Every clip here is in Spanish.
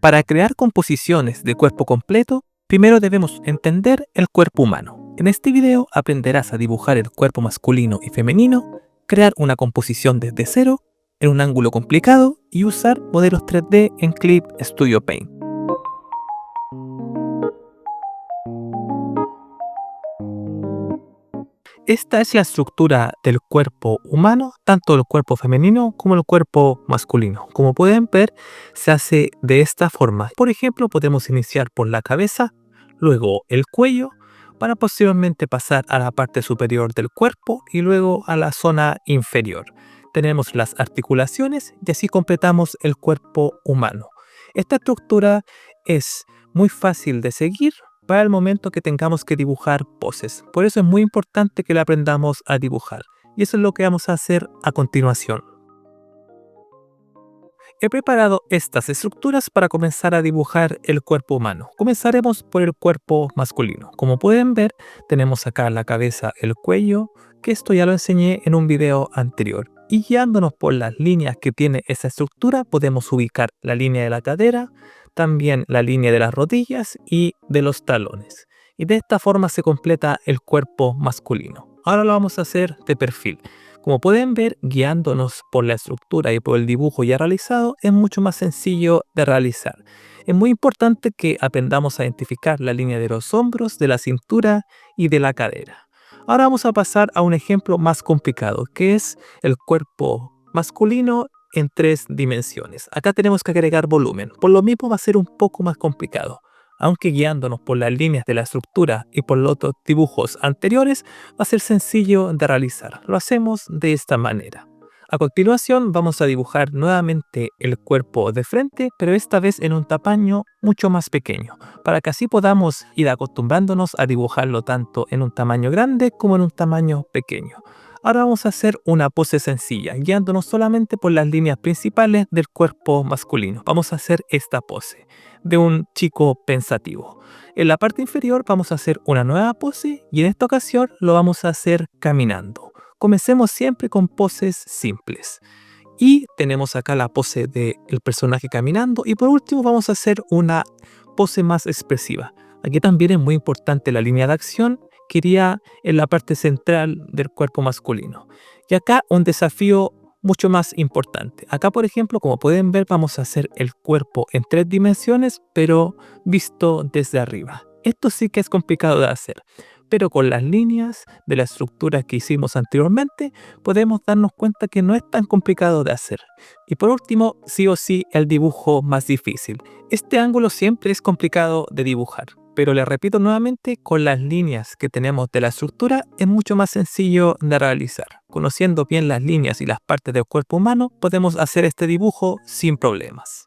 Para crear composiciones de cuerpo completo, primero debemos entender el cuerpo humano. En este video aprenderás a dibujar el cuerpo masculino y femenino, crear una composición desde cero, en un ángulo complicado y usar modelos 3D en Clip Studio Paint. Esta es la estructura del cuerpo humano, tanto el cuerpo femenino como el cuerpo masculino. Como pueden ver, se hace de esta forma. Por ejemplo, podemos iniciar por la cabeza, luego el cuello, para posteriormente pasar a la parte superior del cuerpo y luego a la zona inferior. Tenemos las articulaciones y así completamos el cuerpo humano. Esta estructura es muy fácil de seguir para el momento que tengamos que dibujar poses. Por eso es muy importante que la aprendamos a dibujar. Y eso es lo que vamos a hacer a continuación. He preparado estas estructuras para comenzar a dibujar el cuerpo humano. Comenzaremos por el cuerpo masculino. Como pueden ver, tenemos acá la cabeza, el cuello, que esto ya lo enseñé en un video anterior. Y guiándonos por las líneas que tiene esa estructura, podemos ubicar la línea de la cadera, también la línea de las rodillas y de los talones. Y de esta forma se completa el cuerpo masculino. Ahora lo vamos a hacer de perfil. Como pueden ver, guiándonos por la estructura y por el dibujo ya realizado, es mucho más sencillo de realizar. Es muy importante que aprendamos a identificar la línea de los hombros, de la cintura y de la cadera. Ahora vamos a pasar a un ejemplo más complicado, que es el cuerpo masculino en 3 dimensiones. Acá tenemos que agregar volumen, por lo mismo va a ser un poco más complicado. Aunque guiándonos por las líneas de la estructura y por los otros dibujos anteriores, va a ser sencillo de realizar. Lo hacemos de esta manera. A continuación vamos a dibujar nuevamente el cuerpo de frente, pero esta vez en un tamaño mucho más pequeño, para que así podamos ir acostumbrándonos a dibujarlo tanto en un tamaño grande como en un tamaño pequeño. Ahora vamos a hacer una pose sencilla, guiándonos solamente por las líneas principales del cuerpo masculino. Vamos a hacer esta pose de un chico pensativo. En la parte inferior vamos a hacer una nueva pose y en esta ocasión lo vamos a hacer caminando. Comencemos siempre con poses simples. Y tenemos acá la pose del personaje caminando. Y por último vamos a hacer una pose más expresiva. Aquí también es muy importante la línea de acción que iría en la parte central del cuerpo masculino. Y acá un desafío mucho más importante. Acá, por ejemplo, como pueden ver, vamos a hacer el cuerpo en 3 dimensiones, pero visto desde arriba. Esto sí que es complicado de hacer, pero con las líneas de la estructura que hicimos anteriormente, podemos darnos cuenta que no es tan complicado de hacer. Y por último, sí o sí, el dibujo más difícil. Este ángulo siempre es complicado de dibujar, pero les repito nuevamente, con las líneas que tenemos de la estructura es mucho más sencillo de realizar. Conociendo bien las líneas y las partes del cuerpo humano, podemos hacer este dibujo sin problemas.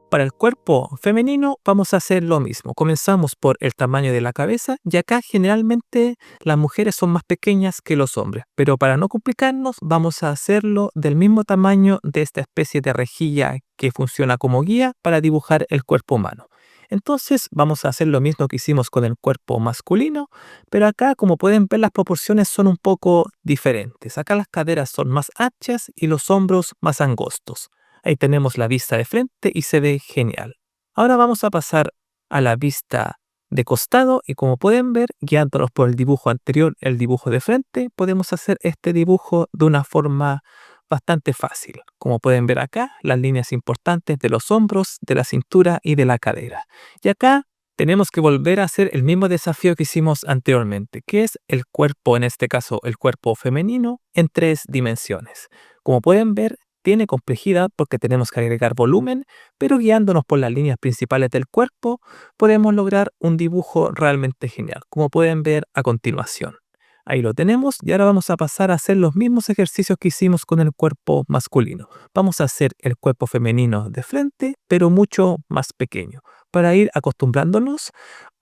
Para el cuerpo femenino vamos a hacer lo mismo. Comenzamos por el tamaño de la cabeza y acá generalmente las mujeres son más pequeñas que los hombres. Pero para no complicarnos vamos a hacerlo del mismo tamaño de esta especie de rejilla que funciona como guía para dibujar el cuerpo humano. Entonces vamos a hacer lo mismo que hicimos con el cuerpo masculino, pero acá como pueden ver las proporciones son un poco diferentes. Acá las caderas son más anchas y los hombros más angostos. Ahí tenemos la vista de frente y se ve genial. Ahora vamos a pasar a la vista de costado y como pueden ver, guiándonos por el dibujo anterior, el dibujo de frente, podemos hacer este dibujo de una forma bastante fácil. Como pueden ver acá, las líneas importantes de los hombros, de la cintura y de la cadera. Y acá tenemos que volver a hacer el mismo desafío que hicimos anteriormente, que es el cuerpo, en este caso el cuerpo femenino, en 3 dimensiones. Como pueden ver, tiene complejidad porque tenemos que agregar volumen, pero guiándonos por las líneas principales del cuerpo, podemos lograr un dibujo realmente genial, como pueden ver a continuación. Ahí lo tenemos y ahora vamos a pasar a hacer los mismos ejercicios que hicimos con el cuerpo masculino. Vamos a hacer el cuerpo femenino de frente, pero mucho más pequeño, para ir acostumbrándonos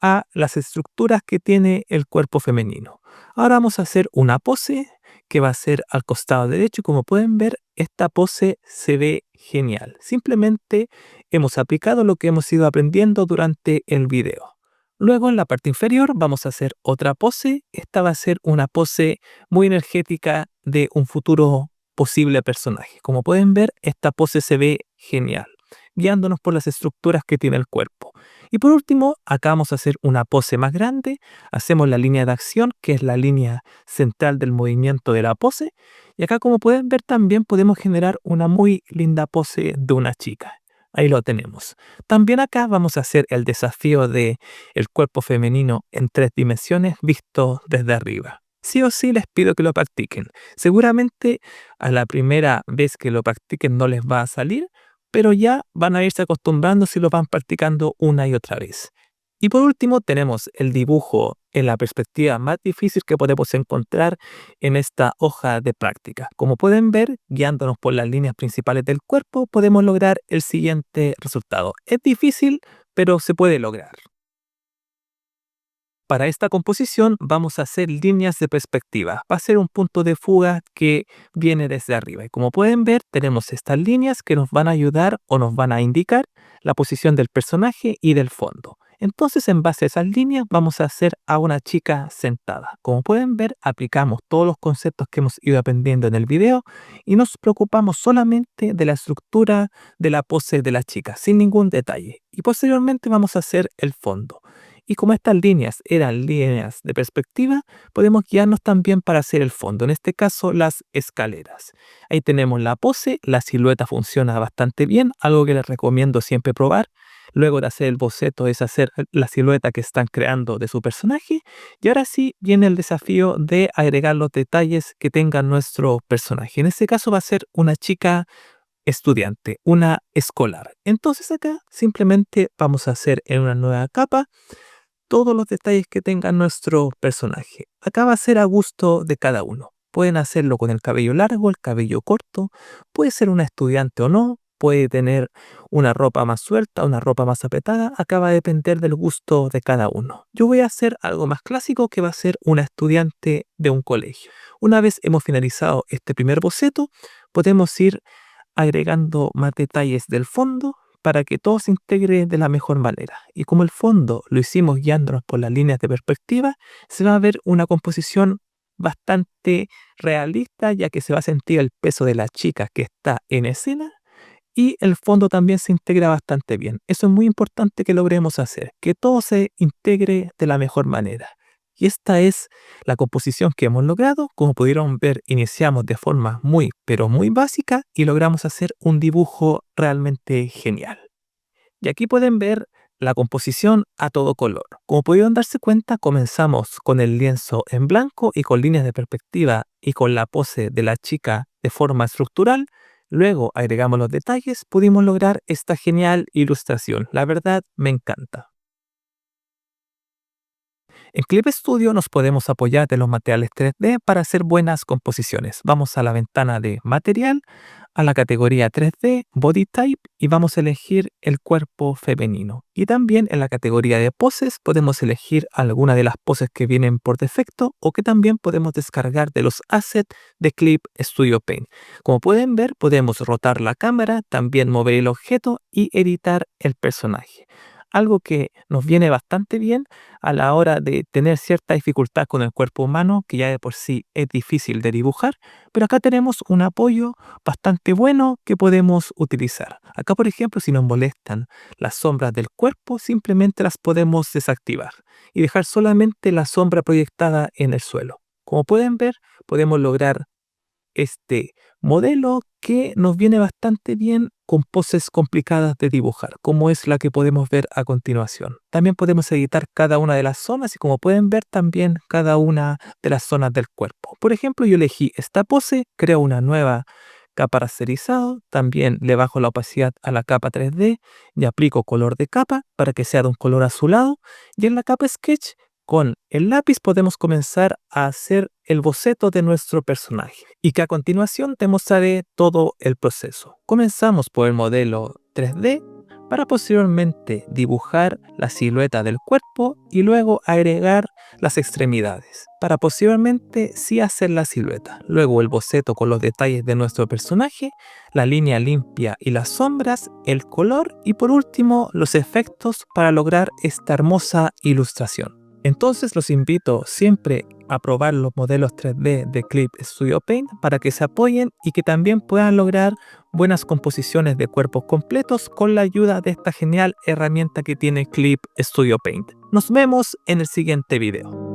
a las estructuras que tiene el cuerpo femenino. Ahora vamos a hacer una pose que va a ser al costado derecho. Como pueden ver, esta pose se ve genial. Simplemente hemos aplicado lo que hemos ido aprendiendo durante el video. Luego en la parte inferior vamos a hacer otra pose. Esta va a ser una pose muy energética de un futuro posible personaje. Como pueden ver, esta pose se ve genial, guiándonos por las estructuras que tiene el cuerpo. Y por último, acá vamos a hacer una pose más grande. Hacemos la línea de acción, que es la línea central del movimiento de la pose. Y acá, como pueden ver, también podemos generar una muy linda pose de una chica. Ahí lo tenemos. También acá vamos a hacer el desafío de el cuerpo femenino en 3 dimensiones visto desde arriba. Sí o sí les pido que lo practiquen. Seguramente a la primera vez que lo practiquen no les va a salir, pero ya van a irse acostumbrando si lo van practicando una y otra vez. Y por último tenemos el dibujo en la perspectiva más difícil que podemos encontrar en esta hoja de práctica. Como pueden ver, guiándonos por las líneas principales del cuerpo, podemos lograr el siguiente resultado. Es difícil, pero se puede lograr. Para esta composición vamos a hacer líneas de perspectiva. Va a ser un punto de fuga que viene desde arriba. Y como pueden ver, tenemos estas líneas que nos van a ayudar o nos van a indicar la posición del personaje y del fondo. Entonces, en base a esas líneas, vamos a hacer a una chica sentada. Como pueden ver, aplicamos todos los conceptos que hemos ido aprendiendo en el video y nos preocupamos solamente de la estructura de la pose de la chica, sin ningún detalle. Y posteriormente vamos a hacer el fondo. Y como estas líneas eran líneas de perspectiva, podemos guiarnos también para hacer el fondo, en este caso las escaleras. Ahí tenemos la pose, la silueta funciona bastante bien, algo que les recomiendo siempre probar. Luego de hacer el boceto es hacer la silueta que están creando de su personaje. Y ahora sí viene el desafío de agregar los detalles que tenga nuestro personaje. En este caso va a ser una chica estudiante, una escolar. Entonces acá simplemente vamos a hacer en una nueva capa todos los detalles que tenga nuestro personaje. Acá va a ser a gusto de cada uno. Pueden hacerlo con el cabello largo, el cabello corto, puede ser una estudiante o no, puede tener una ropa más suelta, una ropa más apretada, acá va a depender del gusto de cada uno. Yo voy a hacer algo más clásico que va a ser una estudiante de un colegio. Una vez hemos finalizado este primer boceto, podemos ir agregando más detalles del fondo para que todo se integre de la mejor manera. Y como el fondo lo hicimos guiándonos por las líneas de perspectiva, se va a ver una composición bastante realista, ya que se va a sentir el peso de la chica que está en escena y el fondo también se integra bastante bien. Eso es muy importante que logremos hacer, que todo se integre de la mejor manera. Y esta es la composición que hemos logrado. Como pudieron ver, iniciamos de forma muy, pero muy básica y logramos hacer un dibujo realmente genial. Y aquí pueden ver la composición a todo color. Como pudieron darse cuenta, comenzamos con el lienzo en blanco y con líneas de perspectiva y con la pose de la chica de forma estructural. Luego agregamos los detalles, pudimos lograr esta genial ilustración. La verdad, me encanta. En Clip Studio nos podemos apoyar de los materiales 3D para hacer buenas composiciones. Vamos a la ventana de material, a la categoría 3D, Body Type, y vamos a elegir el cuerpo femenino. Y también en la categoría de poses podemos elegir alguna de las poses que vienen por defecto o que también podemos descargar de los assets de Clip Studio Paint. Como pueden ver, podemos rotar la cámara, también mover el objeto y editar el personaje. Algo que nos viene bastante bien a la hora de tener cierta dificultad con el cuerpo humano, que ya de por sí es difícil de dibujar, pero acá tenemos un apoyo bastante bueno que podemos utilizar. Acá, por ejemplo, si nos molestan las sombras del cuerpo, simplemente las podemos desactivar y dejar solamente la sombra proyectada en el suelo. Como pueden ver, podemos lograr este modelo que nos viene bastante bien con poses complicadas de dibujar, como es la que podemos ver a continuación. También podemos editar cada una de las zonas y, como pueden ver, también cada una de las zonas del cuerpo. Por ejemplo, yo elegí esta pose, creo una nueva capa rasterizado, también le bajo la opacidad a la capa 3D y aplico color de capa para que sea de un color azulado, y en la capa Sketch con el lápiz podemos comenzar a hacer el boceto de nuestro personaje y que a continuación te mostraré todo el proceso. Comenzamos por el modelo 3D para posteriormente dibujar la silueta del cuerpo y luego agregar las extremidades para posteriormente sí hacer la silueta. Luego el boceto con los detalles de nuestro personaje, la línea limpia y las sombras, el color y por último los efectos para lograr esta hermosa ilustración. Entonces los invito siempre a probar los modelos 3D de Clip Studio Paint para que se apoyen y que también puedan lograr buenas composiciones de cuerpos completos con la ayuda de esta genial herramienta que tiene Clip Studio Paint. Nos vemos en el siguiente video.